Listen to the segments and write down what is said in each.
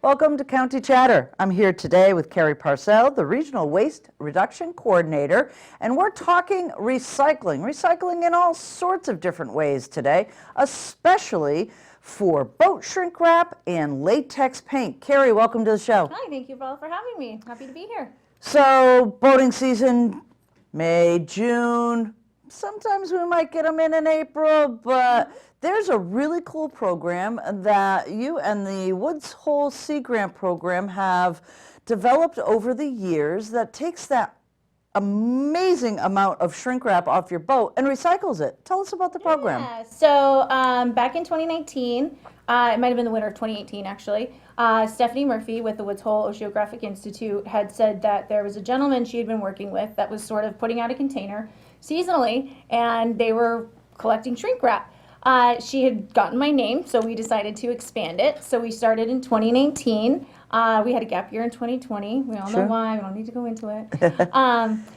Welcome to County Chatter. I'm here today with Kari Parcell, the Regional Waste Reduction Coordinator, and we're talking recycling. Recycling in all sorts of different ways today, especially for boat shrink wrap and latex paint. Kari, welcome to the show. Hi, thank you, Paula, for having me. Happy to be here. So, boating season, May, June. Sometimes we might get them in April, but there's a really cool program that you and the Woods Hole Sea Grant program have developed over the years that takes that amazing amount of shrink wrap off your boat and recycles it. Tell us about the program. Yeah, so back in 2019, it might have been the winter of 2018 actually, Stephanie Murphy with the Woods Hole Oceanographic Institute had said that there was a gentleman she had been working with that was sort of putting out a container seasonally, and they were collecting shrink wrap. She had gotten my name, so we decided to expand it. So we started in 2019. We had a gap year in 2020. We all know why. We don't need to go into it.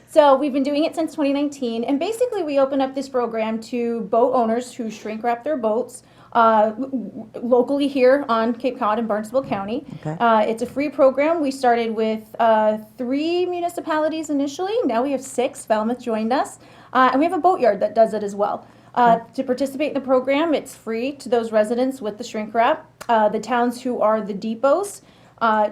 So we've been doing it since 2019. And basically, we opened up this program to boat owners who shrink wrap their boats locally here on Cape Cod in Barnstable County. Okay. It's a free program. We started with 3 municipalities initially. Now we have 6. Falmouth joined us. And we have a boatyard that does it as well. To participate in the program, it's free to those residents with the shrink wrap. The towns who are the depots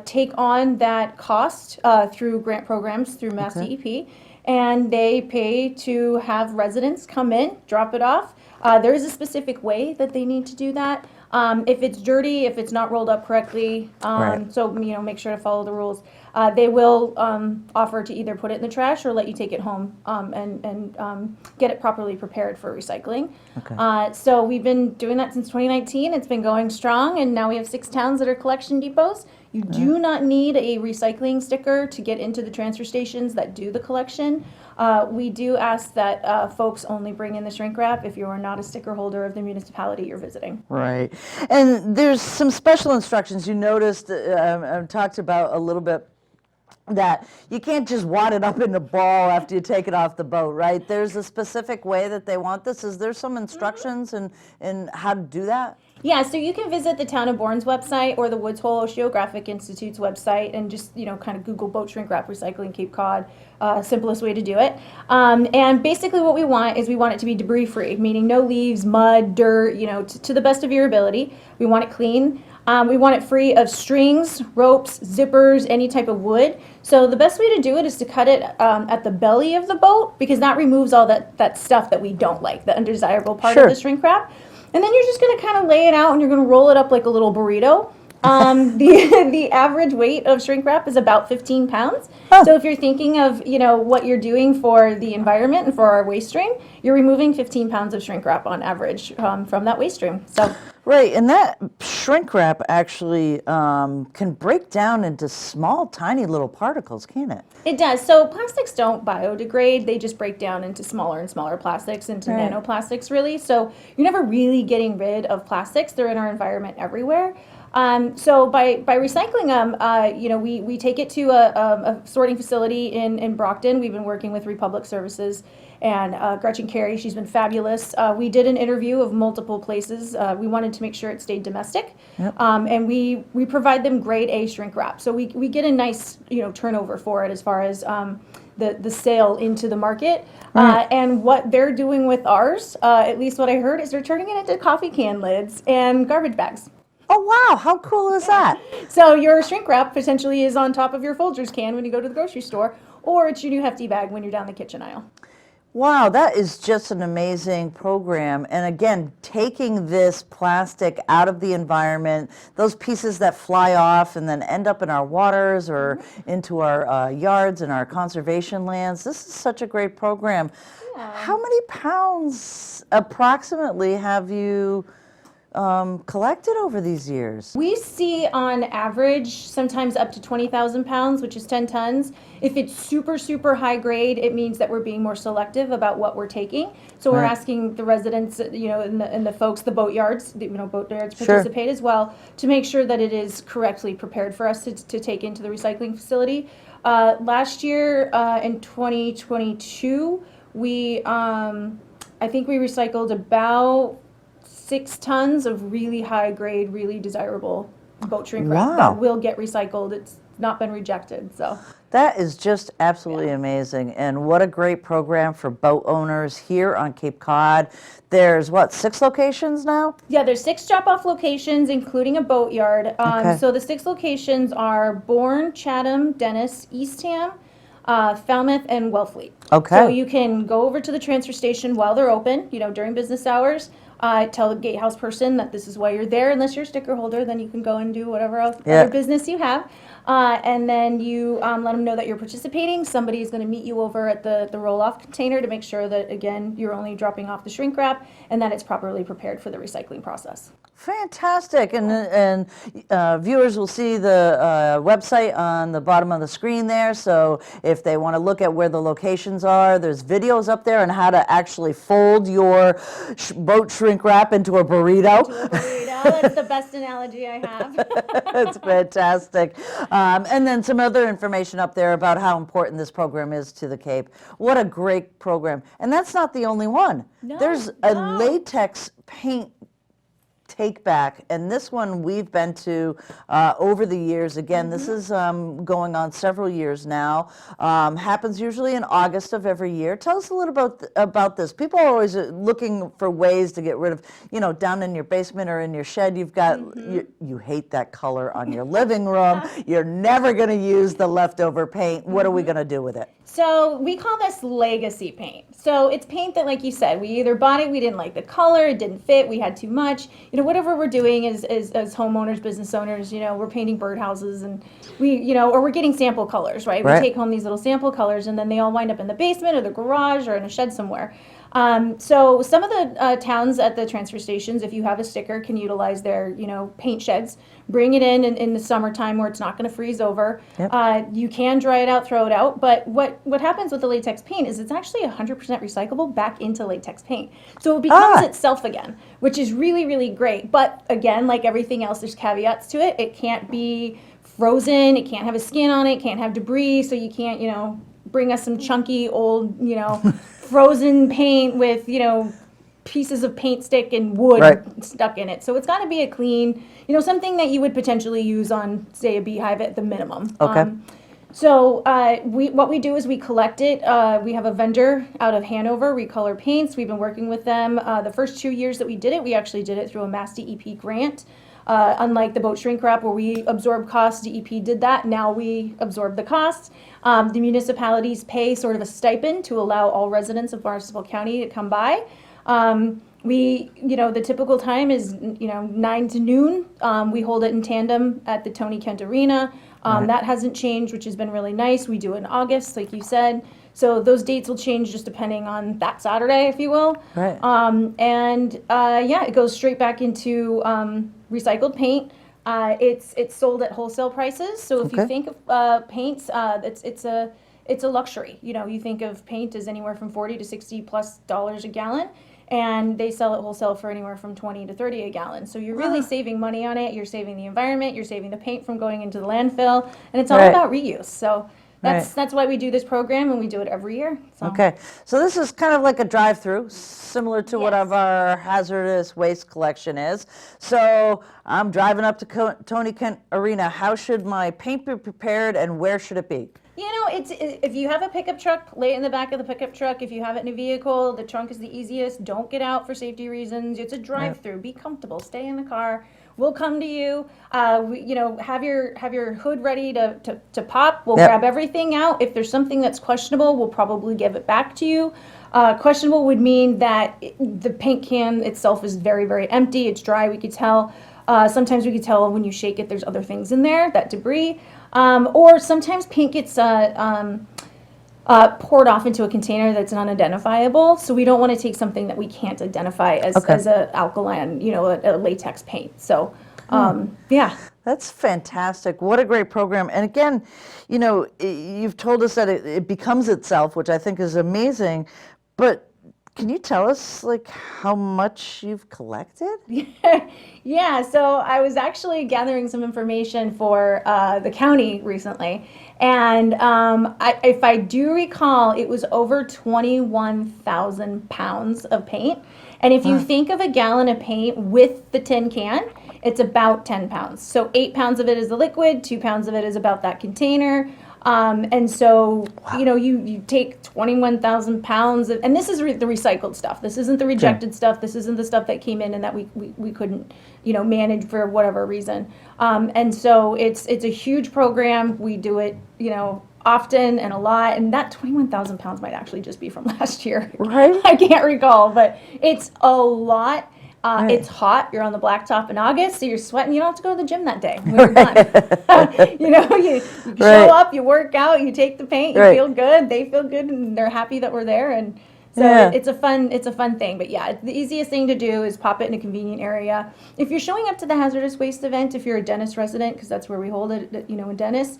take on that cost through grant programs through Mass DEP, and they pay to have residents come in, drop it off. There is a specific way that they need to do that. If it's dirty, if it's not rolled up correctly, so make sure to follow the rules. They will offer to either put it in the trash or let you take it home and get it properly prepared for recycling. Okay. So we've been doing that since 2019. It's been going strong, and now we have 6 towns that are collection depots. You do not need a recycling sticker to get into the transfer stations that do the collection. We do ask that folks only bring in the shrink wrap if you are not a sticker holder of the municipality you're visiting. Right. And there's some special instructions. You noticed, talked about a little bit, that you can't just wad it up in the ball after you take it off the boat, right? There's a specific way that they want this. Is there some instructions in how to do that? Yeah, so you can visit the Town of Bourne's website or the Woods Hole Oceanographic Institute's website and just, kind of Google boat shrink wrap recycling Cape Cod, simplest way to do it. And basically what we want is we want it to be debris free, meaning no leaves, mud, dirt, to the best of your ability. We want it clean. We want it free of strings, ropes, zippers, any type of wood. So the best way to do it is to cut it at the belly of the boat, because that removes all that stuff that we don't like, the undesirable part of the shrink wrap. And then you're just going to kind of lay it out and you're going to roll it up like a little burrito. The average weight of shrink wrap is about 15 pounds. Oh. So if you're thinking of, what you're doing for the environment and for our waste stream, you're removing 15 pounds of shrink wrap on average from that waste stream. So. Right, and that shrink wrap actually can break down into small, tiny little particles, can't it? It does. So plastics don't biodegrade. They just break down into smaller and smaller plastics, into nanoplastics, really. So you're never really getting rid of plastics. They're in our environment everywhere. So by recycling them, we take it to a sorting facility in Brockton. We've been working with Republic Services and Gretchen Carey. She's been fabulous. We did an interview of multiple places. We wanted to make sure it stayed domestic. Yep. And we provide them grade A shrink wrap. So we get a nice turnover for it as far as the sale into the market. And what they're doing with ours, at least what I heard, is they're turning it into coffee can lids and garbage bags. Oh, wow. How cool is that? So your shrink wrap potentially is on top of your Folgers can when you go to the grocery store, or it's your new hefty bag when you're down the kitchen aisle. Wow, that is just an amazing program. And again, taking this plastic out of the environment, those pieces that fly off and then end up in our waters or into our yards and our conservation lands, this is such a great program. Yeah. How many pounds approximately have you collected over these years? We see on average sometimes up to 20,000 pounds, which is 10 tons. If it's super, super high grade, it means that we're being more selective about what we're taking. So we're asking the residents, and the folks, the boatyards, boatyards participate as well, to make sure that it is correctly prepared for us to take into the recycling facility. Last year, in 2022, I think we recycled about 6 tons of really high grade, really desirable boat shrink wrap that will get recycled. It's not been rejected, so. That is just absolutely amazing. And what a great program for boat owners here on Cape Cod. There's 6 locations now? Yeah, there's 6 drop-off locations, including a boatyard. Okay. So the 6 locations are Bourne, Chatham, Dennis, Eastham, Falmouth, and Wellfleet. Okay. So you can go over to the transfer station while they're open, during business hours. Tell the gatehouse person that this is why you're there. Unless you're a sticker holder, then you can go and do whatever other business you have. And then you let them know that you're participating. Somebody is going to meet you over at the roll-off container to make sure that, again, you're only dropping off the shrink wrap and that it's properly prepared for the recycling process. Fantastic. And viewers will see the website on the bottom of the screen there. So if they want to look at where the locations are, there's videos up there on how to actually fold your boat shrink wrap into a burrito. That's the best analogy I have. That's fantastic. And then some other information up there about how important this program is to the Cape. What a great program. And that's not the only one. There's a latex paint take back, and this one we've been to over the years. Again, this is going on several years now. Happens usually in August of every year. Tell us a little about this. People are always looking for ways to get rid of, down in your basement or in your shed, you've got, you hate that color on your living room. You're never going to use the leftover paint. What are we going to do with it? So we call this legacy paint. So it's paint that, like you said, we either bought it, we didn't like the color, it didn't fit, we had too much. Whatever we're doing as homeowners, business owners, we're painting birdhouses and or we're getting sample colors, right? We take home these little sample colors and then they all wind up in the basement or the garage or in a shed somewhere. So some of the towns at the transfer stations, if you have a sticker, can utilize their, paint sheds. Bring it in the summertime where it's not going to freeze over. You can dry it out, throw it out. But what happens with the latex paint is it's actually 100% recyclable back into latex paint. So it becomes itself again, which is really, really great. But again, like everything else, there's caveats to it. It can't be frozen. It can't have a skin on it. It can't have debris. So you can't, bring us some chunky old, frozen paint with, pieces of paint stick and wood stuck in it. So it's got to be a clean, something that you would potentially use on, say, a beehive at the minimum. Okay. So what we do is we collect it. We have a vendor out of Hanover, Recolor Paints. We've been working with them. The first 2 years that we did it, we actually did it through a Mass DEP grant. Unlike the boat shrink wrap where we absorb costs, DEP did that. Now we absorb the costs. The municipalities pay sort of a stipend to allow all residents of Barnstable County to come by. The typical time is, 9 to noon. We hold it in tandem at the Tony Kent Arena. That hasn't changed, which has been really nice. We do it in August, like you said. So those dates will change just depending on that Saturday, if you will. Right. It goes straight back into recycled paint. It's sold at wholesale prices. So if you think of paints, it's a luxury. You think of paint as anywhere from $40 to $60+ a gallon. And they sell it wholesale for anywhere from $20 to $30 a gallon. So you're really saving money on it. You're saving the environment. You're saving the paint from going into the landfill. And it's all about reuse. So that's why we do this program, and we do it every year. So. Okay. So this is kind of like a drive-through, similar to what our hazardous waste collection is. So I'm driving up to Tony Kent Arena. How should my paint be prepared, and where should it be? If you have a pickup truck, lay it in the back of the pickup truck. If you have it in a vehicle, the trunk is the easiest. Don't get out for safety reasons. It's a drive-through. Be comfortable. Stay in the car. We'll come to you. Have your hood ready to pop. We'll grab everything out. If there's something that's questionable, we'll probably give it back to you. Questionable would mean that the paint can itself is very, very empty. It's dry. We could tell. Sometimes we could tell when you shake it, there's other things in there, that debris. Or sometimes paint gets poured off into a container that's unidentifiable. So we don't want to take something that we can't identify as a alkaline, a latex paint. So, That's fantastic. What a great program. And again, you've told us that it becomes itself, which I think is amazing. But can you tell us how much you've collected? Yeah, so I was actually gathering some information for the county recently, and if I do recall, it was over 21,000 pounds of paint. And if you think of a gallon of paint with the tin can, it's about 10 pounds. So 8 pounds of it is the liquid, 2 pounds of it is about that container. And so, you know, you take 21,000 pounds of, and this is the recycled stuff. This isn't the rejected stuff. This isn't the stuff that came in and that we couldn't, you know, manage for whatever reason. And so it's a huge program. We do it, you know, often and a lot. And that 21,000 pounds might actually just be from last year. Right. I can't recall, but it's a lot. Right. It's hot. You're on the blacktop in August, so you're sweating. You don't have to go to the gym that day when you're done. You know, you show up, you work out, you take the paint, you feel good. They feel good, and they're happy that we're there. And so it's a fun thing. But yeah, the easiest thing to do is pop it in a convenient area. If you're showing up to the hazardous waste event, if you're a Dennis resident, because that's where we hold it, you know, in Dennis.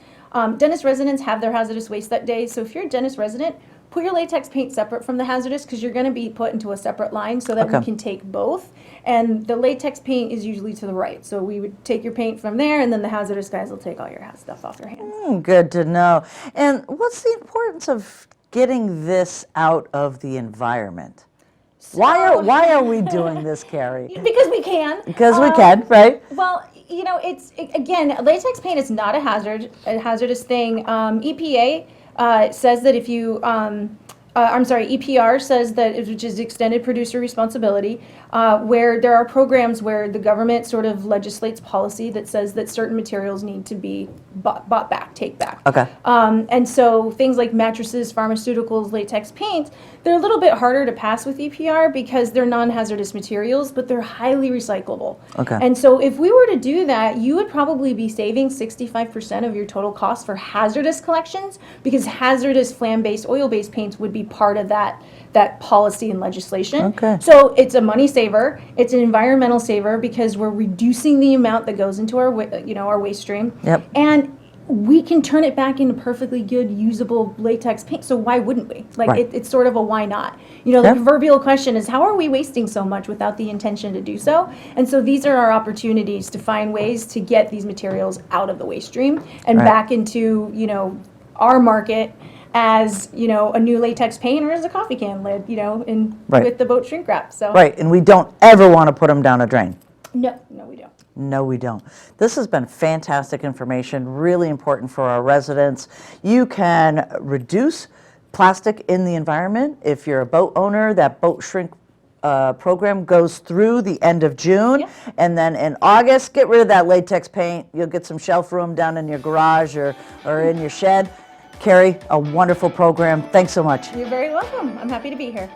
Dennis residents have their hazardous waste that day. So if you're a Dennis resident, put your latex paint separate from the hazardous, because you're going to be put into a separate line so that we can take both. And the latex paint is usually to the right. So we would take your paint from there, and then the hazardous guys will take all your stuff off your hands. Good to know. And what's the importance of getting this out of the environment? Why are we doing this, Kari? Because we can. Because we can, right? Well, you know, again, latex paint is not a hazardous thing. EPA says that if you, EPR says that, which is extended producer responsibility, where there are programs where the government sort of legislates policy that says that certain materials need to be bought back, take back. Okay. And so things like mattresses, pharmaceuticals, latex paint, they're a little bit harder to pass with EPR because they're non-hazardous materials, but they're highly recyclable. Okay. And so if we were to do that, you would probably be saving 65% of your total cost for hazardous collections, because hazardous flam-based, oil-based paints would be part of that policy and legislation. Okay. So it's a money saver, it's an environmental saver, because we're reducing the amount that goes into our waste stream. Yep. And we can turn it back into perfectly good, usable latex paint. So why wouldn't we? Like, it's sort of a why not? You know, the proverbial question is, how are we wasting so much without the intention to do so? And so these are our opportunities to find ways to get these materials out of the waste stream and back into, you know, our market as, you know, a new latex paint or as a coffee can lid, you know, with the boat shrink wrap. So and we don't ever want to put them down a drain. No, we don't. No, we don't. This has been fantastic information, really important for our residents. You can reduce plastic in the environment. If you're a boat owner, that boat shrink program goes through the end of June. And then in August, get rid of that latex paint. You'll get some shelf room down in your garage or in your shed. Kari, a wonderful program. Thanks so much. You're very welcome. I'm happy to be here.